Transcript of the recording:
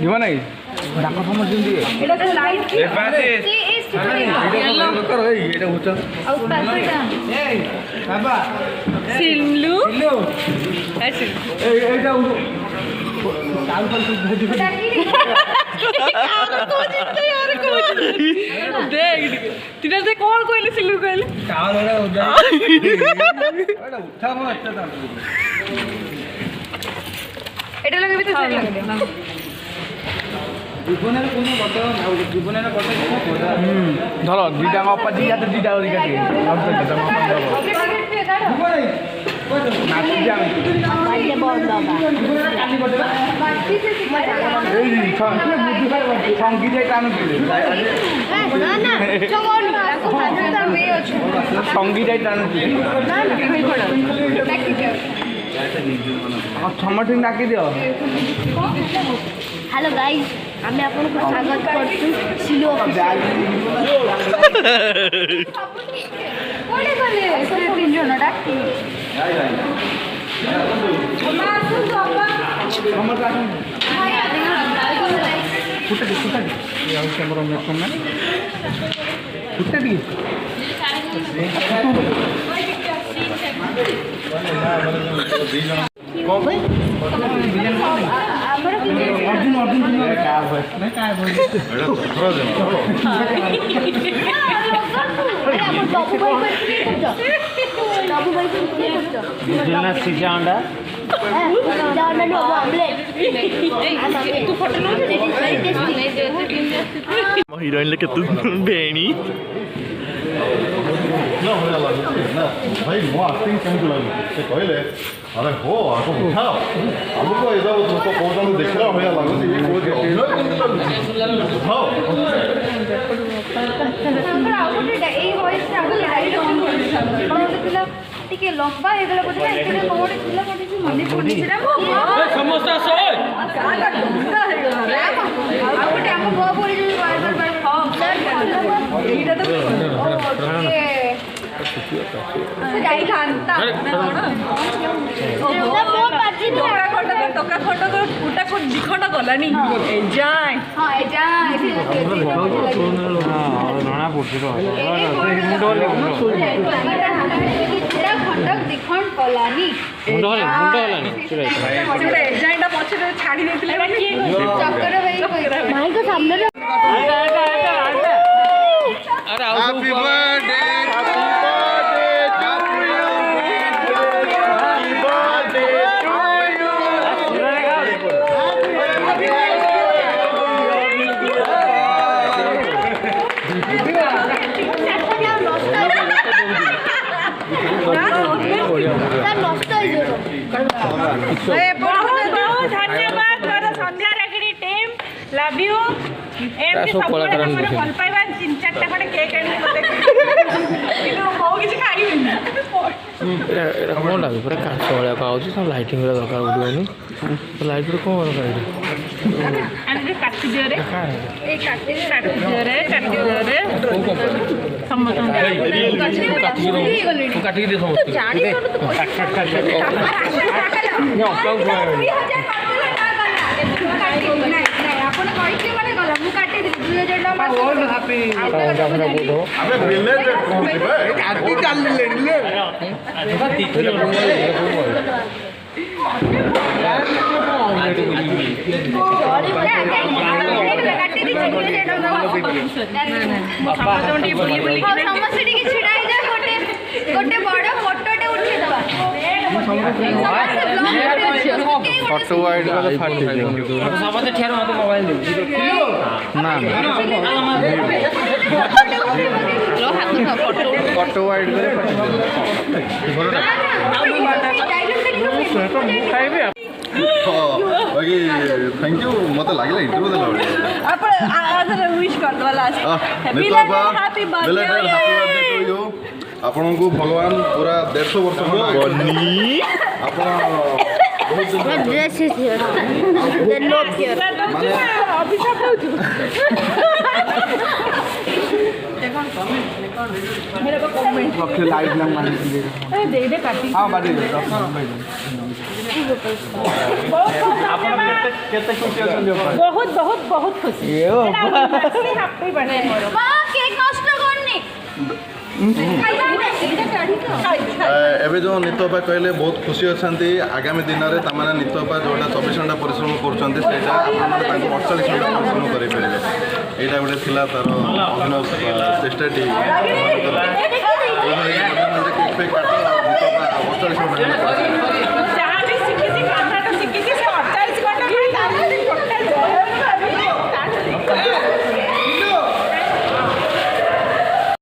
ଯିବ ନାଇଁ ଡାକ ସମସ୍ତେ ଦିଏ এটা তো লাইট ଏ ପାଶେ ଏଇଟା ଉଚ୍ଚ ଆଉ ପାଶଟା এই ବାବା ସିଲୁ ସିଲୁ আছে এইটা কাল কাল ভেজি ভেজি দেখ তিনা যে কোন কইলে সিলু কইলে কাল ওরা উঠা মো আচ্ছা দাম এটা লাগে ভিতরে সারি লাগে জীবনের কোনো বড় না জীবনের বড় ধর দুইটা অপা দিয়া তো দুইটা ওই কাটি নাচি যাবে বাইরে বল বাবা এই সঙ্গীতে কান দিলে না না চল না মেয়ে আছে সঙ্গীতে টান দিলে না না কই পড়া দেখি আমার সমর্থন ডাকি দিও হ্যালো গাইস আমি আপনাকে স্বাগত করছি সিলো কোনে কোনে সব তিন জন ডাকি মা আসুন তো আপা আমার কাছে ফুটা দি এই ক্যামেরা মেট করনা ফুটা দি কবে আমরা কি অর্জুন কার ভয়েস না কার ভয়েস এটা খরা দেব আমার বাবু ভাই কি করছো বাবু ভাই কি করছো বিজনেস সিজা আন্ডা জানা নো আমলেট तू फोटो लो ମୋ ହିରୋଇନ୍ କେତେ ବେଣୀ ଭାଇ ମୋ ଆକ୍ଟିଂ କେମିତି ଲାଗୁଛି ସେ କହିଲେ ଆରେ ହୋ ଆଗ ଉଠାଅ ଆମକୁ ଏଇଟା ଲୋକ କହୁଛନ୍ତି ଦେଖିଲା ଭଳିଆ ଲାଗୁଛି ଇଏ କହୁଛି ଅଭିନୟ କେମିତି ଲାଗୁଛି ଉଠାଅ এই ভয়েসটা আগে লাইট অন করেছিল ଟିକେ ଲମ୍ବା ହେଇଗଲା ବୋଧେ ନା ଏତେ କୋଉଠି ଥିଲା ମୋତେ କିଛି ମନେ ପଡୁନି ସେଟା ସମସ୍ତେ ଆସ ଆଉ ଗୋଟେ ଆମ ବୋ ପଡି ଯୋଉ ଏଇଟା ତ dakhantu ଟକା ଖଣ୍ଡ ଗୋଟାକୁ ଦି ଖଣ୍ଡ ଗଲାନି ଯାଏ ହଁ ଏ ଯାଏ ଜଣା ପଡୁଛି ଖଣ୍ଡ ଦି ଖଣ୍ଡ କଲାନି ମୁଣ୍ଡ ହେଲାନି ଏଜାଇଟା ପଛରେ ଛାଡି ଦେଇଥିଲେ ଚକ୍ର ଭାଇଙ୍କ ସାମ୍ନାରେ ଆରେ ଆଉ ସବୁ धन्यवाद सन्ध्या रेगड़ी टीम लव यू एमती सब भल पाइबा 3-4टा खंडे केक आनी मते बहु किसी खाइबेनी ଏଇଟା କ'ଣ ଲାଗେ ପୁରା କାଠ ଭଳିଆ ପାଉଛି ସବୁ ଲାଇଟିଂ ଭଳିଆ ଦରକାର ଉଠିବନି ଲାଇଟ୍ରେ କ'ଣ ଦରକାର आनी काटी दियो रे ए काटी दियो रे समस्त କାଟିକି ଦିଅ ସମସ୍ତେ जानी तो ଆପଣ କହିକି ମାନେ ଗଲା ମୁଁ କାଟି ଦେଲି 2000 ଟଙ୍କା ହାପି ଆମେ ରିଲେଟେଡ୍ କହୁଛି ଭାଇ କାଟି ଚାଲିଲେ ସମସ୍ତେ ଟିକେ ଛିଡ଼ା ହେଇଯା ଗୋଟେ ବଡ଼ ଫଟୋଟେ ଉଠେଇଦବା ଫଟୋ ୱାଇଡ୍ ଗଲେ ଫାଟି ସମସ୍ତେ ଠିଆ ମତେ ମୋବାଇଲ ଦେବି ନା ଫଟୋ ୱାଇଡ୍ ଗଲେ ଖାଇବି ବାକି ଥ୍ୟାଙ୍କ ୟୁ ମୋତେ ଲାଗିଲା ଇଣ୍ଟରଭ୍ୟୁ ଦେଲା ଭଳିଆ ଆପଣ ଆଧରେ ୱିଶ୍ କରିଦେବା last happy birthday to you ଆପଣଙ୍କୁ ଭଗବାନ ପୁରା 150 ବର୍ଷ ଆପଣ My dress is here. The note here. ଅଭିଶାପ ହେଉଛୁ ରଖିଲେ ଲାଇଟ୍ ନା ମାରି ଦେଇଦେ କାଟି ହଁ ବାଡ଼ି ଆପଣ କେତେ बहुत बहुत बहुत खुशी हैप्पी बर्थडे মা কেক নষ্ট করনি ଏବେ ଯେଉଁ ନିତବାପା କହିଲେ ବହୁତ ଖୁସି ଅଛନ୍ତି ଆଗାମୀ ଦିନରେ ତାମାନେ ନିତବାପା ଯେଉଁଟା 24 ଘଣ୍ଟା ପରିଶ୍ରମ କରୁଛନ୍ତି ସେଇଟା ଆପଣମାନେ ତାଙ୍କୁ 48 ଘଣ୍ଟା ପରିଶ୍ରମ କରିପାରିବେ ଏଇଟା ଗୋଟେ ଥିଲା ତାର ଅଭିନବ ଚେଷ୍ଟାଟି କେକ୍ ଫେକ୍ କାଟ ନିତବାପା 48 ଘଣ୍ଟା